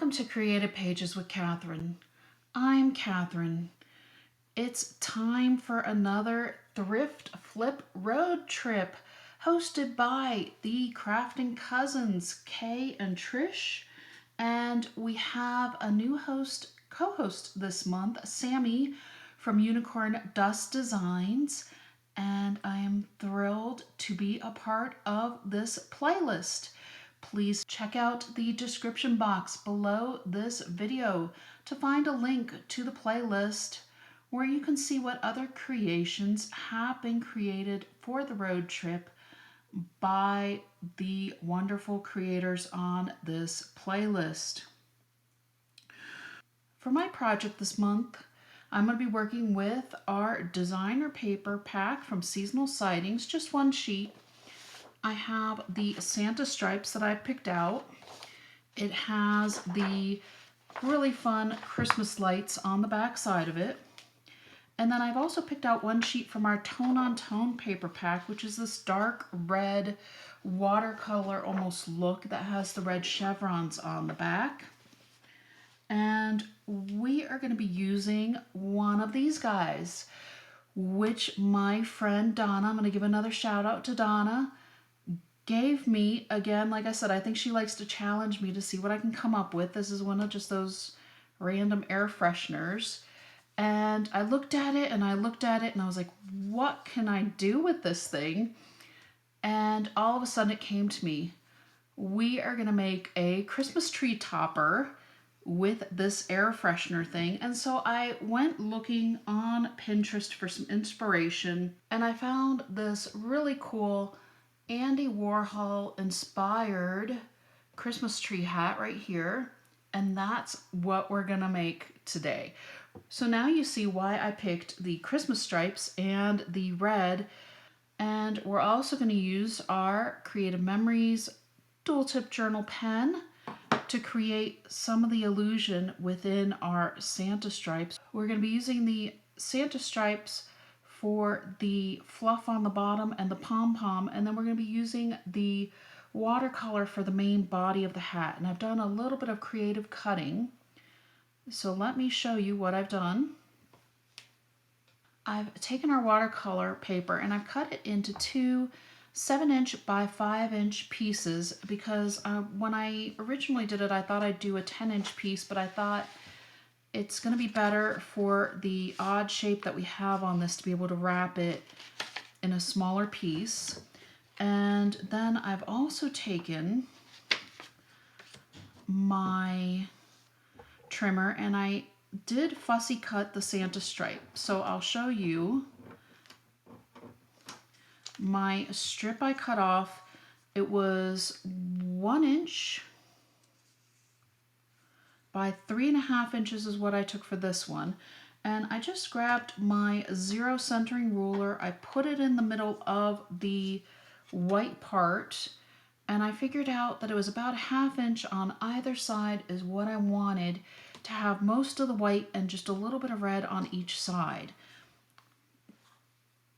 Welcome to Creative Pages with Catherine. I'm Catherine. It's time for another thrift flip road trip hosted by the Crafting Cousins, Kay and Trish. And we have a new co-host this month, Sammy from Unicorn Dust Designs. And I am thrilled to be a part of this playlist. Please check out the description box below this video to find a link to the playlist where you can see what other creations have been created for the road trip by the wonderful creators on this playlist. For my project this month, I'm going to be working with our designer paper pack from Seasonal Sightings, just one sheet. I have the Santa stripes that I picked out. It has the really fun Christmas lights on the back side of it. And then I've also picked out one sheet from our Tone on Tone paper pack, which is this dark red watercolor almost look that has the red chevrons on the back. And we are going to be using one of these guys, which my friend Donna, I'm going to give another shout out to Donna, gave me. Again, like I said, I think she likes to challenge me to see what I can come up with. This is one of just those random air fresheners. And I looked at it and I looked at it and I was like, what can I do with this thing? And all of a sudden it came to me. We are going to make a Christmas tree topper with this air freshener thing. And so I went looking on Pinterest for some inspiration and I found this really cool Andy Warhol inspired Christmas tree hat right here. And that's what we're gonna make today. So now you see why I picked the Christmas stripes and the red. And we're also gonna use our Creative Memories dual tip journal pen to create some of the illusion within our Santa stripes. We're gonna be using the Santa stripes for the fluff on the bottom and the pom-pom, and then we're going to be using the watercolor for the main body of the hat. And I've done a little bit of creative cutting, so let me show you what I've done. I've taken our watercolor paper and I've cut it into two 7-inch by 5-inch pieces because when I originally did it, I thought I'd do a 10-inch piece, but I thought it's going to be better for the odd shape that we have on this to be able to wrap it in a smaller piece. And then I've also taken my trimmer and I did fussy cut the Santa stripe. So I'll show you my strip I cut off. It was 1 inch by 3.5 inches is what I took for this one. And I just grabbed my 0 centering ruler. I put it in the middle of the white part and I figured out that it was about 1/2 inch on either side is what I wanted to have most of the white and just a little bit of red on each side.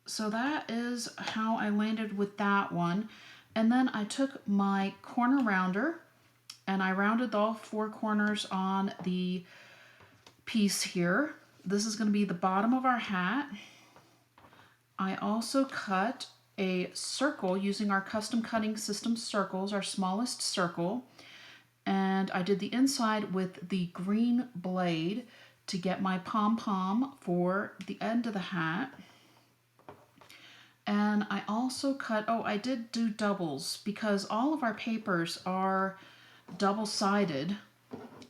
So that is how I landed with that one. And then I took my corner rounder and I rounded all 4 corners on the piece here. This is going to be the bottom of our hat. I also cut a circle using our custom cutting system circles, our smallest circle. And I did the inside with the green blade to get my pom-pom for the end of the hat. And I also cut, I did do doubles because all of our papers are double-sided,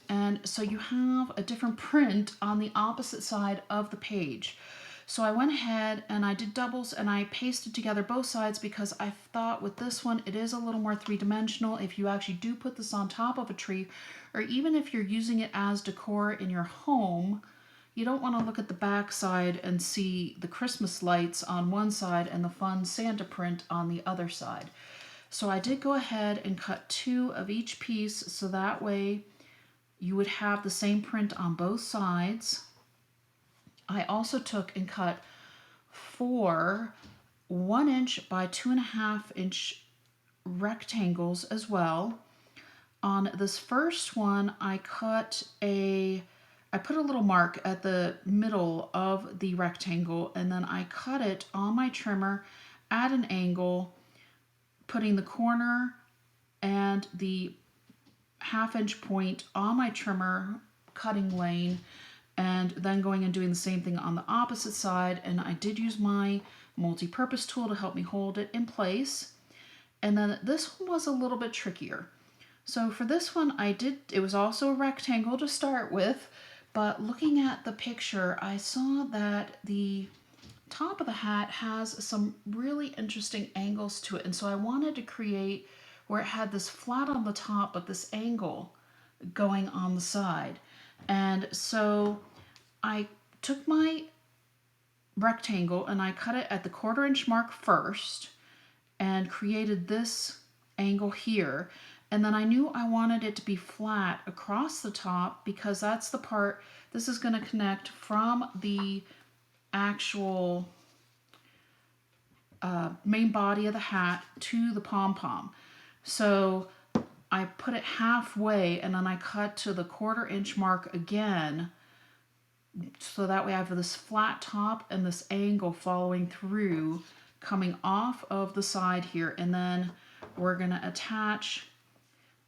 and so you have a different print on the opposite side of the page. So I went ahead and I did doubles and I pasted together both sides because I thought with this one it is a little more three-dimensional. If you actually do put this on top of a tree, or even if you're using it as decor in your home, you don't want to look at the back side and see the Christmas lights on one side and the fun Santa print on the other side. So I did go ahead and cut 2 of each piece so that way you would have the same print on both sides. I also took and cut 4 1-inch by 2.5-inch rectangles as well. On this first one, I put a little mark at the middle of the rectangle, and then I cut it on my trimmer at an angle, putting the corner and the 1/2 inch point on my trimmer cutting lane, and then going and doing the same thing on the opposite side. And I did use my multi-purpose tool to help me hold it in place. And then this one was a little bit trickier. So for this one, it was also a rectangle to start with, but looking at the picture, I saw that the top of the hat has some really interesting angles to it. And so I wanted to create where it had this flat on the top, but this angle going on the side. And so I took my rectangle and I cut it at the 1/4 inch mark first and created this angle here. And then I knew I wanted it to be flat across the top because that's the part, this is going to connect from the actual main body of the hat to the pom-pom. So I put it halfway and then I cut to the 1/4 inch mark again. So that way I have this flat top and this angle following through, coming off of the side here. And then we're going to attach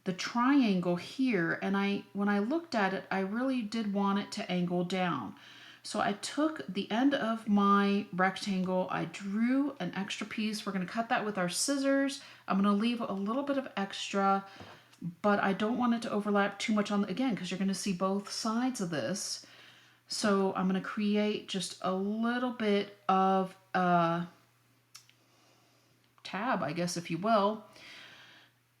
the triangle here. And when I looked at it, I really did want it to angle down. So I took the end of my rectangle, I drew an extra piece. We're going to cut that with our scissors. I'm going to leave a little bit of extra, but I don't want it to overlap too much again, because you're going to see both sides of this. So I'm going to create just a little bit of a tab, I guess, if you will,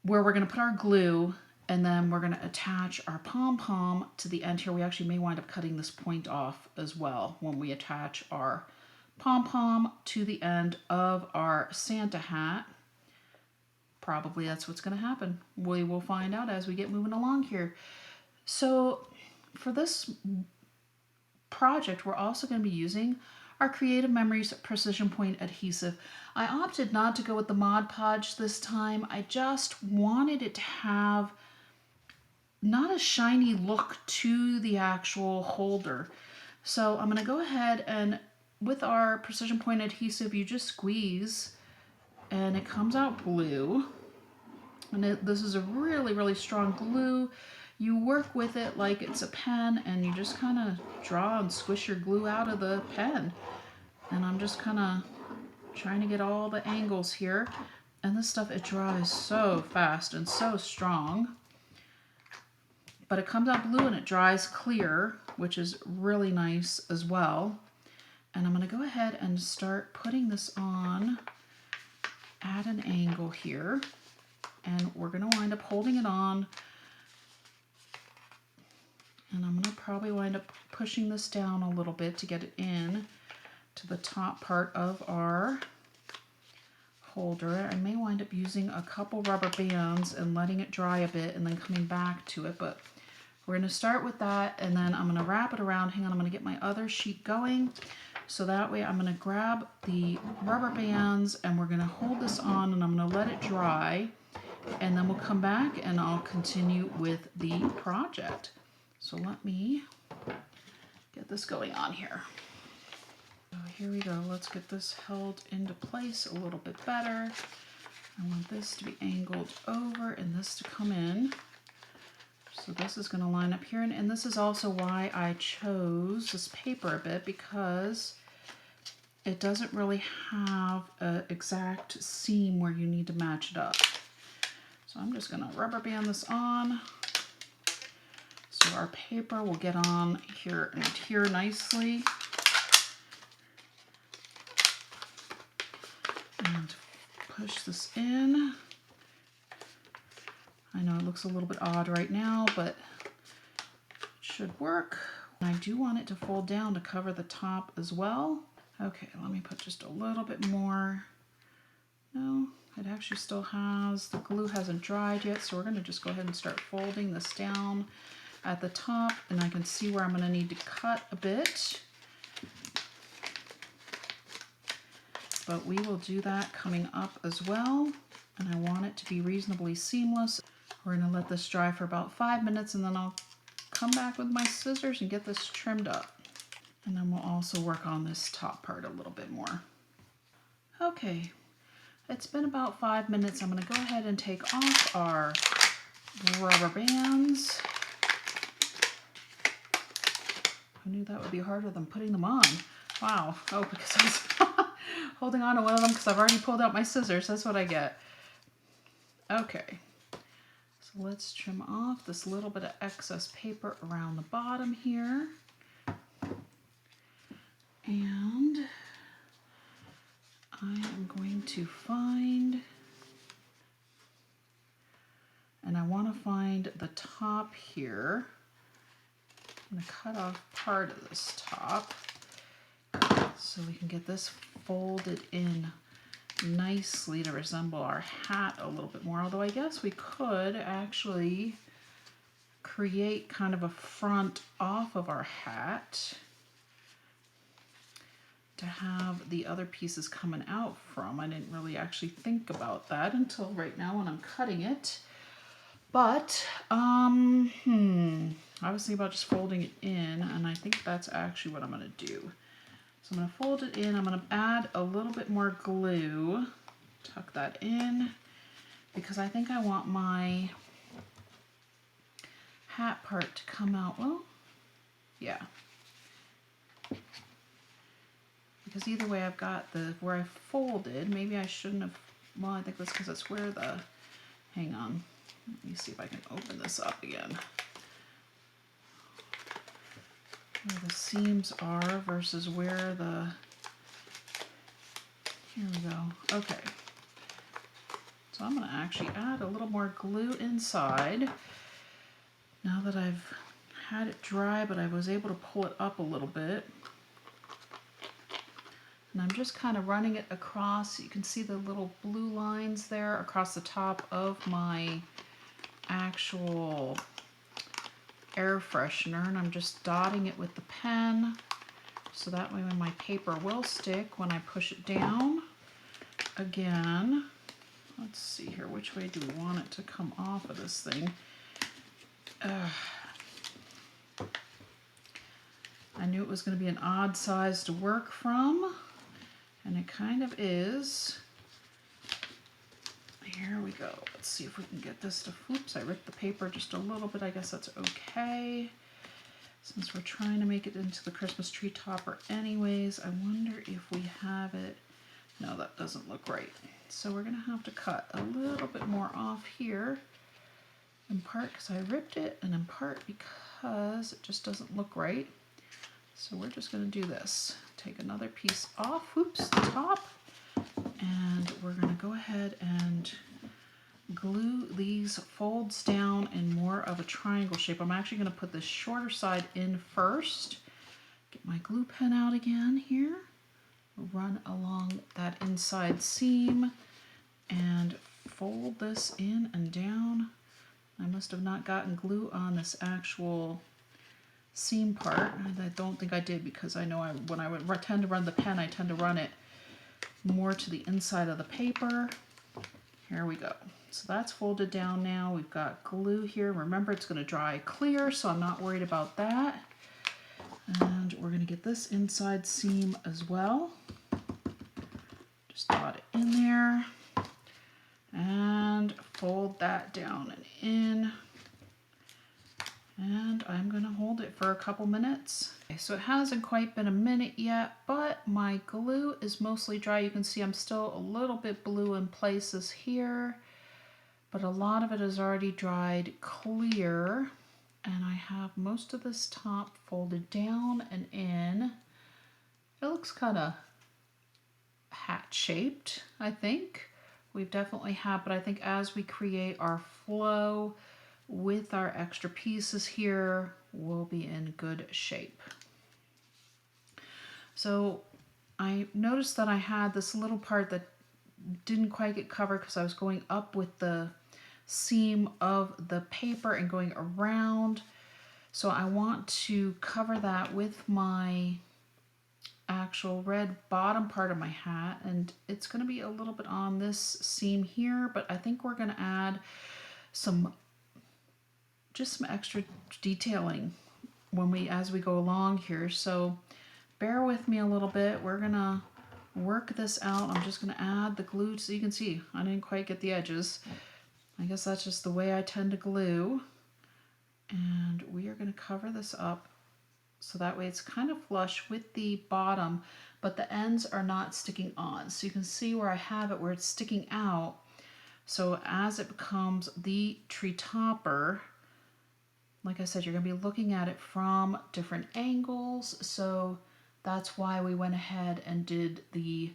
where we're going to put our glue, and then we're going to attach our pom-pom to the end here. We actually may wind up cutting this point off as well when we attach our pom-pom to the end of our Santa hat. Probably that's what's going to happen. We will find out as we get moving along here. So for this project, we're also going to be using our Creative Memories Precision Point adhesive. I opted not to go with the Mod Podge this time. I just wanted it to have not a shiny look to the actual holder. So I'm going to go ahead and with our Precision Point adhesive, you just squeeze and it comes out blue. And this is a really, really strong glue. You work with it like it's a pen, and you just kind of draw and squish your glue out of the pen. And I'm just kind of trying to get all the angles here. And this stuff, it dries so fast and so strong. But it comes out blue and it dries clear, which is really nice as well. And I'm going to go ahead and start putting this on at an angle here. And we're going to wind up holding it on. And I'm going to probably wind up pushing this down a little bit to get it in to the top part of our holder. I may wind up using a couple rubber bands and letting it dry a bit and then coming back to it. But we're going to start with that, and then I'm going to wrap it around. Hang on, I'm going to get my other sheet going. So that way I'm going to grab the rubber bands and we're going to hold this on, and I'm going to let it dry. And then we'll come back and I'll continue with the project. So let me get this going on here. So here we go. Let's get this held into place a little bit better. I want this to be angled over and this to come in. So this is going to line up here. And this is also why I chose this paper a bit, because it doesn't really have an exact seam where you need to match it up. So I'm just going to rubber band this on. So our paper will get on here and here nicely. And push this in. I know it looks a little bit odd right now, but it should work. And I do want it to fold down to cover the top as well. Okay, let me put just a little bit more. No, it actually still has, the glue hasn't dried yet, so we're going to just go ahead and start folding this down at the top, and I can see where I'm going to need to cut a bit. But we will do that coming up as well. and I want it to be reasonably seamless. We're gonna let this dry for about 5 minutes, and then I'll come back with my scissors and get this trimmed up. And then we'll also work on this top part a little bit more. Okay, it's been about 5 minutes. I'm gonna go ahead and take off our rubber bands. I knew that would be harder than putting them on. Wow. Oh, because I was holding on to one of them because I've already pulled out my scissors. That's what I get. Okay. So let's trim off this little bit of excess paper around the bottom here. And I am going to find, and I want to find the top here. I'm going to cut off part of this top so we can get this folded in nicely to resemble our hat a little bit more. Although I guess we could actually create kind of a front off of our hat to have the other pieces coming out from. I didn't really actually think about that until right now when I'm cutting it. But, I was thinking about just folding it in, and I think that's actually what I'm going to do. So I'm going to fold it in. I'm going to add a little bit more glue, tuck that in, because I think I want my hat part to come out. Well, yeah. Because either way I've got where I folded, maybe I shouldn't have, well, I think that's because it's where the, hang on, let me see if I can open this up again. Where the seams are versus where the, here we go, okay. So I'm gonna actually add a little more glue inside. Now that I've had it dry, but I was able to pull it up a little bit. And I'm just kind of running it across. You can see the little blue lines there across the top of my actual air freshener. And I'm just dotting it with the pen. So that way when my paper will stick when I push it down. Again, let's see here. Which way do we want it to come off of this thing? I knew it was going to be an odd size to work from. And it kind of is. Here we go. Let's see if we can get this to, oops, I ripped the paper just a little bit. I guess that's okay. Since we're trying to make it into the Christmas tree topper anyways, I wonder if we have it. No, that doesn't look right. So we're gonna have to cut a little bit more off here. In part because I ripped it, and in part because it just doesn't look right. So we're just gonna do this. Take another piece off, oops, the top, and we're gonna go ahead and glue these folds down in more of a triangle shape. I'm actually gonna put the shorter side in first. Get my glue pen out again here. Run along that inside seam and fold this in and down. I must have not gotten glue on this actual seam part. I don't think I did, because I know when I would tend to run the pen, I tend to run it more to the inside of the paper. Here we go. So that's folded down now. We've got glue here. Remember, it's going to dry clear, so I'm not worried about that. And we're going to get this inside seam as well. Just dot it in there and fold that down and in. And I'm going to hold it for a couple minutes. Okay, so it hasn't quite been a minute yet, but my glue is mostly dry. You can see I'm still a little bit blue in places here, but a lot of it is already dried clear. And I have most of this top folded down and in. It looks kind of hat shaped, I think. We've definitely had, but I think as we create our flow with our extra pieces here, we'll be in good shape. So I noticed that I had this little part that didn't quite get covered because I was going up with the seam of the paper and going around. So I want to cover that with my actual red bottom part of my hat, and it's going to be a little bit on this seam here, but I think we're going to add some extra detailing as we go along here. So bear with me a little bit. We're going to work this out. I'm just going to add the glue so you can see I didn't quite get the edges. I guess that's just the way I tend to glue. And we are going to cover this up so that way it's kind of flush with the bottom, but the ends are not sticking on. So you can see where I have it where it's sticking out. So as it becomes the tree topper, like I said, you're going to be looking at it from different angles. So that's why we went ahead and did the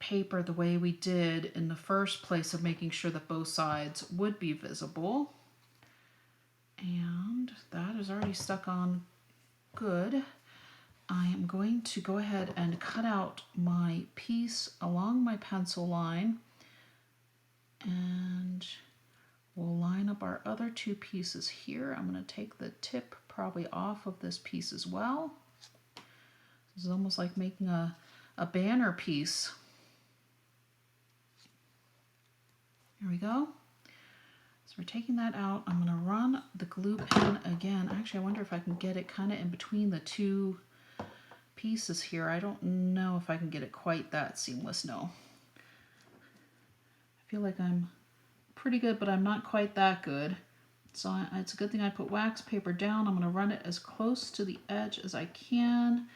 paper the way we did in the first place, of making sure that both sides would be visible. And that is already stuck on good. I am going to go ahead and cut out my piece along my pencil line, and we'll line up our other two pieces here. I'm going to take the tip probably off of this piece as well. This is almost like making a banner piece. Here we go. So we're taking that out. I'm going to run the glue pen again. Actually, I wonder if I can get it kind of in between the two pieces here. I don't know if I can get it quite that seamless. No. I feel like I'm pretty good, but I'm not quite that good. So it's a good thing I put wax paper down. I'm going to run it as close to the edge as I can.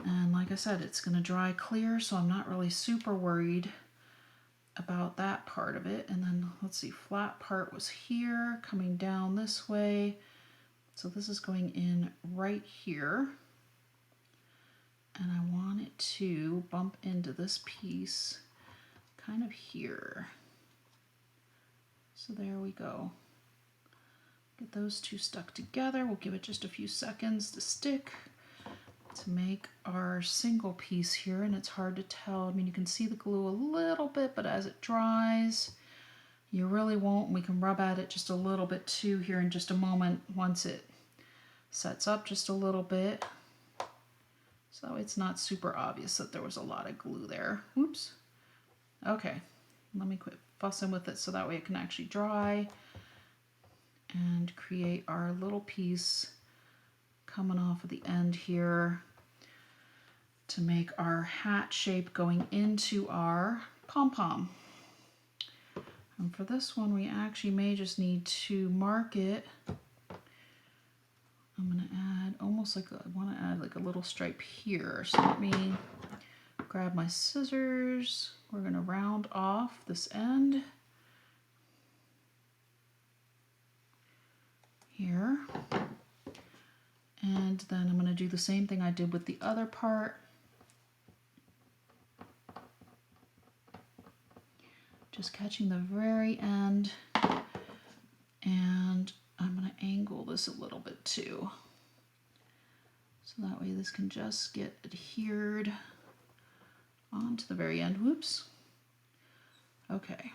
And like I said, it's going to dry clear, so I'm not really super worried about that part of it. And then let's see, flat part was here, coming down this way. So this is going in right here. And I want it to bump into this piece kind of here. So there we go. Get those two stuck together. We'll give it just a few seconds to stick to make our single piece here, and it's hard to tell. I mean, you can see the glue a little bit, but as it dries, you really won't. We can rub at it just a little bit too here in just a moment once it sets up just a little bit. So it's not super obvious that there was a lot of glue there. Oops. Okay, let me quit fussing with it so that way it can actually dry and create our little piece coming off of the end here to make our hat shape going into our pom-pom. And for this one, we actually may just need to mark it. I'm going to add almost like I want to add like a little stripe here. So let me grab my scissors. We're going to round off this end here. And then I'm going to do the same thing I did with the other part. Just catching the very end. And I'm going to angle this a little bit too. So that way this can just get adhered onto the very end. Whoops. Okay.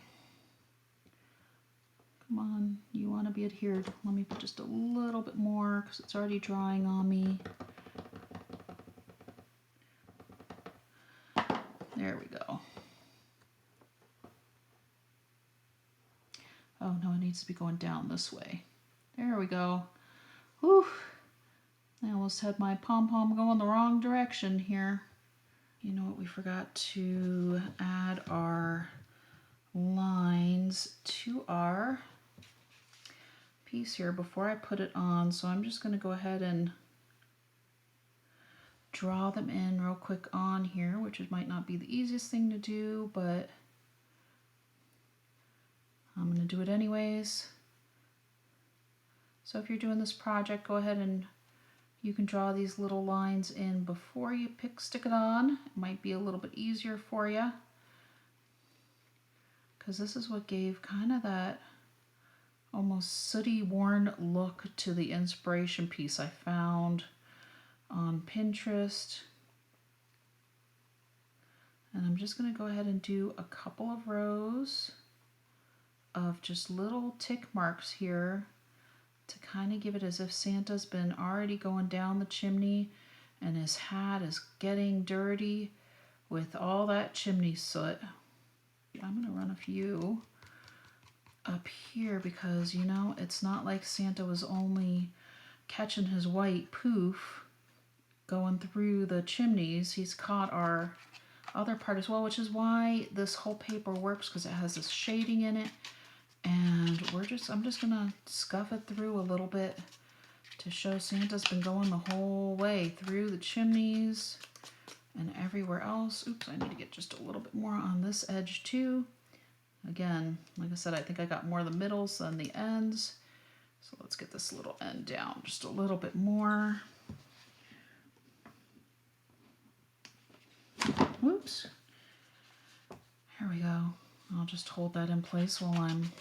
Come on, you want to be adhered. Let me put just a little bit more because it's already drying on me. There we go. Oh no, it needs to be going down this way. There we go. Whew. I almost had my pom-pom going the wrong direction here. You know what, we forgot to add our lines to our piece here before I put it on, so I'm just going to go ahead and draw them in real quick on here, which might not be the easiest thing to do, but I'm going to do it anyways. So if you're doing this project, go ahead and you can draw these little lines in before you stick it on. It might be a little bit easier for you, because this is what gave kind of that almost sooty worn look to the inspiration piece I found on Pinterest. And I'm just going to go ahead and do a couple of rows of just little tick marks here to kind of give it as if Santa's been already going down the chimney and his hat is getting dirty with all that chimney soot. I'm gonna run a few up here because, you know, it's not like Santa was only catching his white poof going through the chimneys. He's caught our other part as well, which is why this whole paper works, because it has this shading in it. And I'm just gonna scuff it through a little bit to show Santa's been going the whole way through the chimneys and everywhere else. Oops, I need to get just a little bit more on this edge too. Again, like I said, I think I got more of the middles than the ends. So let's get this little end down just a little bit more. Whoops. Here we go. I'll just hold that in place while I'm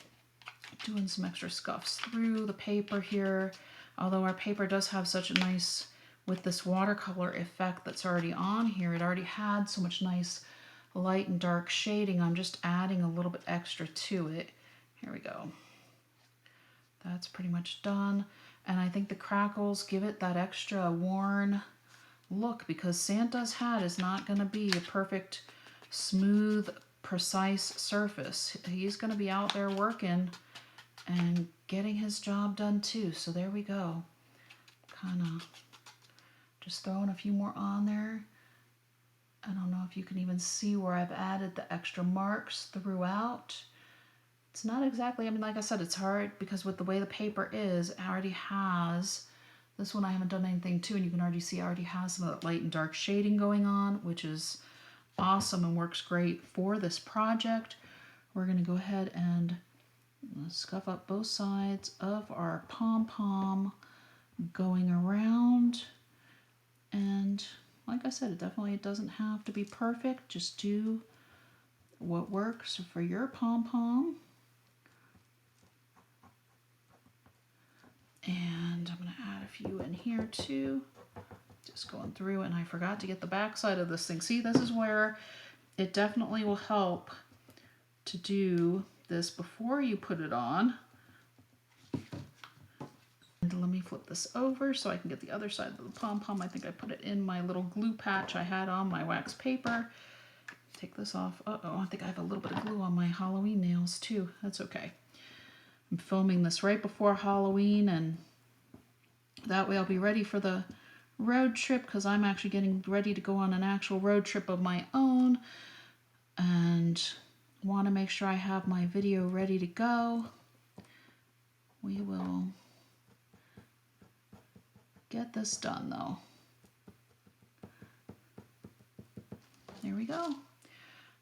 doing some extra scuffs through the paper here. Although our paper does have such a nice, with this watercolor effect that's already on here, it already had so much nice light and dark shading. I'm just adding a little bit extra to it. Here we go. That's pretty much done. And I think the crackles give it that extra worn look, because Santa's hat is not going to be a perfect, smooth, precise surface. He's going to be out there working and getting his job done too. So there we go. Kind of just throwing a few more on there. I don't know if you can even see where I've added the extra marks throughout. It's not exactly, I mean, like I said, it's hard because with the way the paper is, it already has, this one I haven't done anything to, and you can already see it already has some of that light and dark shading going on, which is awesome and works great for this project. We're going to go ahead and scuff up both sides of our pom-pom going around. And like I said, it doesn't have to be perfect. Just do what works for your pom-pom. And I'm going to add a few in here too. Just going through, and I forgot to get the back side of this thing. See, this is where it definitely will help to do this before you put it on. And let me flip this over so I can get the other side of the pom-pom. I think I put it in my little glue patch I had on my wax paper. Take this off. Uh-oh, I think I have a little bit of glue on my Halloween nails too. That's okay. I'm filming this right before Halloween, and that way I'll be ready for the road trip, because I'm actually getting ready to go on an actual road trip of my own and want to make sure I have my video ready to go. We will get this done though. There we go.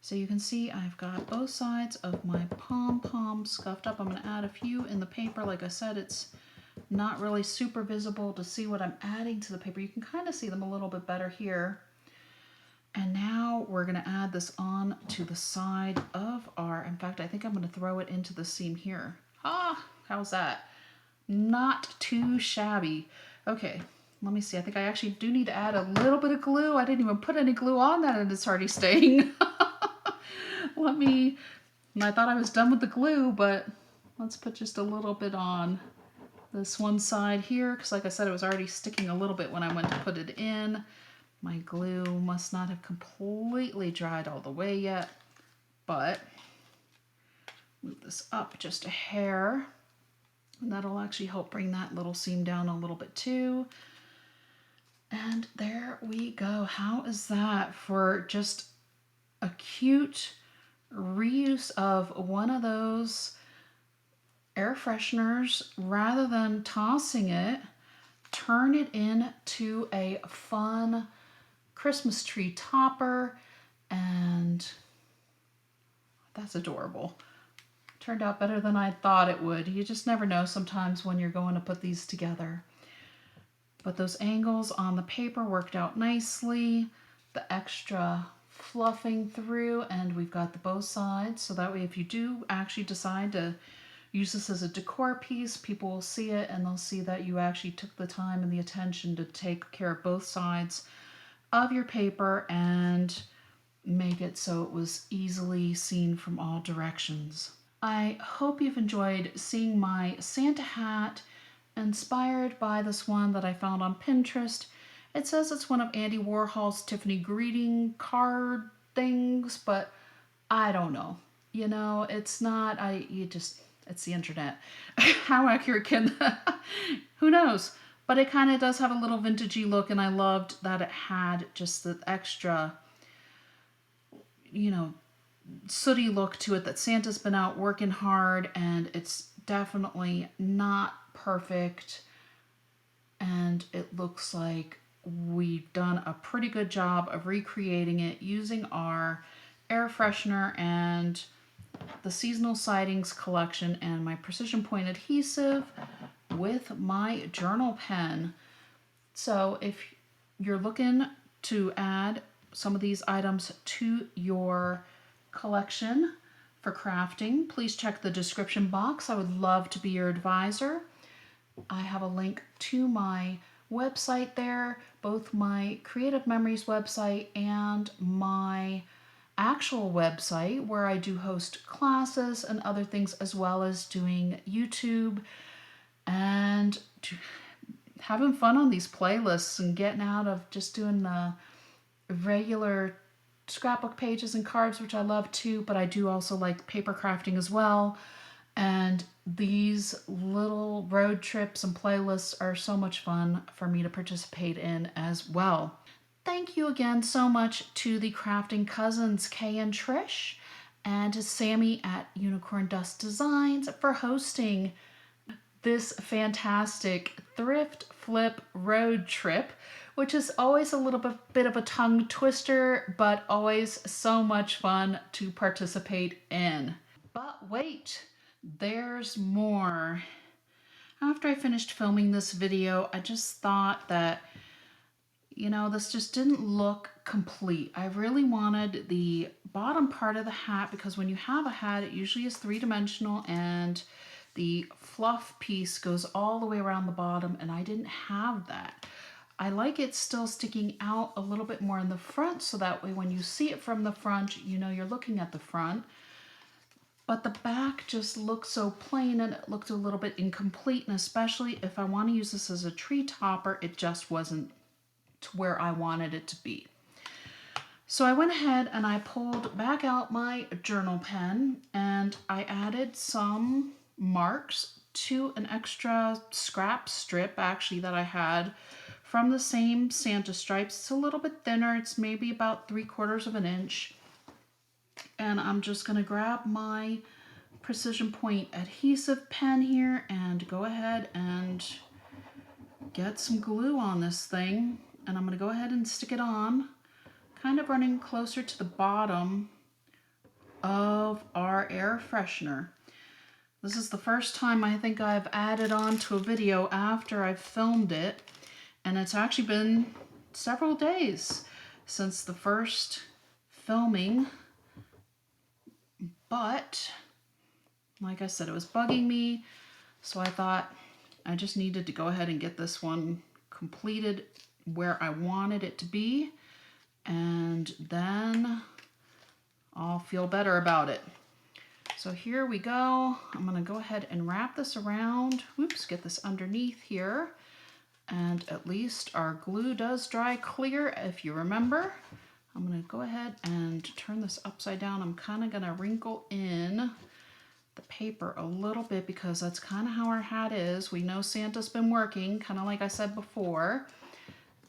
So you can see I've got both sides of my pom-pom scuffed up. I'm going to add a few in the paper. Like I said, it's not really super visible to see what I'm adding to the paper. You can kind of see them a little bit better here. And now we're going to add this on to the side of our, in fact, I think I'm going to throw it into the seam here. Ah, how's that? Not too shabby. Okay, let me see. I think I actually do need to add a little bit of glue. I didn't even put any glue on that and it's already staying. I thought I was done with the glue, but let's put just a little bit on this one side here, because like I said, it was already sticking a little bit when I went to put it in. My glue must not have completely dried all the way yet, but move this up just a hair, and that'll actually help bring that little seam down a little bit too. And there we go. How is that for just a cute reuse of one of those air fresheners? Rather than tossing it, turn it into a fun Christmas tree topper, and that's adorable. Turned out better than I thought it would. You just never know sometimes when you're going to put these together. But those angles on the paper worked out nicely. The extra fluffing through, and we've got the both sides, so that way if you do actually decide to use this as a decor piece, people will see it and they'll see that you actually took the time and the attention to take care of both sides of your paper and make it so it was easily seen from all directions. I hope you've enjoyed seeing my Santa hat inspired by this one that I found on Pinterest. It says it's one of Andy Warhol's Tiffany greeting card things, but I don't know. You know, it's not, it's the internet. How accurate can that? Who knows? But it kind of does have a little vintagey look, and I loved that it had just the extra, you know, sooty look to it, that Santa's been out working hard, and it's definitely not perfect. And it looks like we've done a pretty good job of recreating it using our air freshener and the seasonal sightings collection and my precision point adhesive with my journal pen. So if you're looking to add some of these items to your collection for crafting, please check the description box. I would love to be your advisor. I have a link to my website there, both my Creative Memories website and my actual website, where I do host classes and other things, as well as doing YouTube and having fun on these playlists and getting out of just doing the regular scrapbook pages and cards, which I love too, but I do also like paper crafting as well. And these little road trips and playlists are so much fun for me to participate in as well. Thank you again so much to the crafting cousins, Kay and Trish, and to Sammy at Unicorn Dust Designs for hosting this fantastic thrift flip road trip, which is always a little bit of a tongue twister, but always so much fun to participate in. But wait, there's more. After I finished filming this video, I just thought that, you know, this just didn't look complete. I really wanted the bottom part of the hat, because when you have a hat, it usually is three-dimensional and the fluff piece goes all the way around the bottom, and I didn't have that. I like it still sticking out a little bit more in the front, so that way when you see it from the front, you know you're looking at the front. But the back just looked so plain, and it looked a little bit incomplete, and especially if I want to use this as a tree topper, it just wasn't to where I wanted it to be. So I went ahead and I pulled back out my journal pen, and I added some marks to an extra scrap strip actually that I had from the same Santa stripes. It's a little bit thinner, it's maybe about 3/4 of an inch. And I'm just going to grab my precision point adhesive pen here and go ahead and get some glue on this thing. And I'm going to go ahead and stick it on, kind of running closer to the bottom of our air freshener. This is the first time I think I've added on to a video after I've filmed it, and it's actually been several days since the first filming. But like I said, it was bugging me, so I thought I just needed to go ahead and get this one completed where I wanted it to be, and then I'll feel better about it. So here we go. I'm going to go ahead and wrap this around. Oops, get this underneath here. And at least our glue does dry clear, if you remember. I'm going to go ahead and turn this upside down. I'm kind of going to wrinkle in the paper a little bit, because that's kind of how our hat is. We know Santa's been working, kind of like I said before.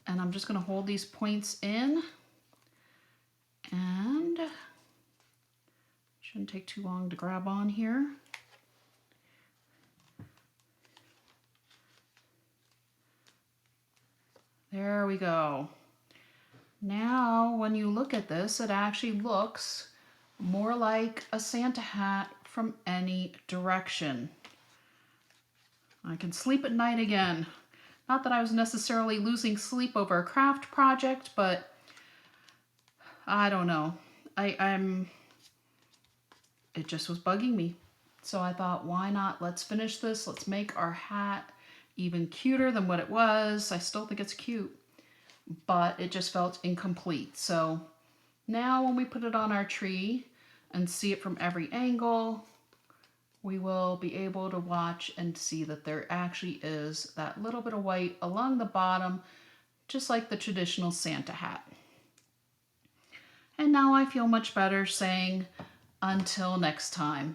And I'm just going to hold these points in. And shouldn't take too long to grab on here. There we go. Now, when you look at this, it actually looks more like a Santa hat from any direction. I can sleep at night again. Not that I was necessarily losing sleep over a craft project, but I don't know. It just was bugging me. So I thought, why not? Let's finish this. Let's make our hat even cuter than what it was. I still think it's cute, but it just felt incomplete. So now when we put it on our tree and see it from every angle, we will be able to watch and see that there actually is that little bit of white along the bottom just like the traditional Santa hat. And now I feel much better saying until next time.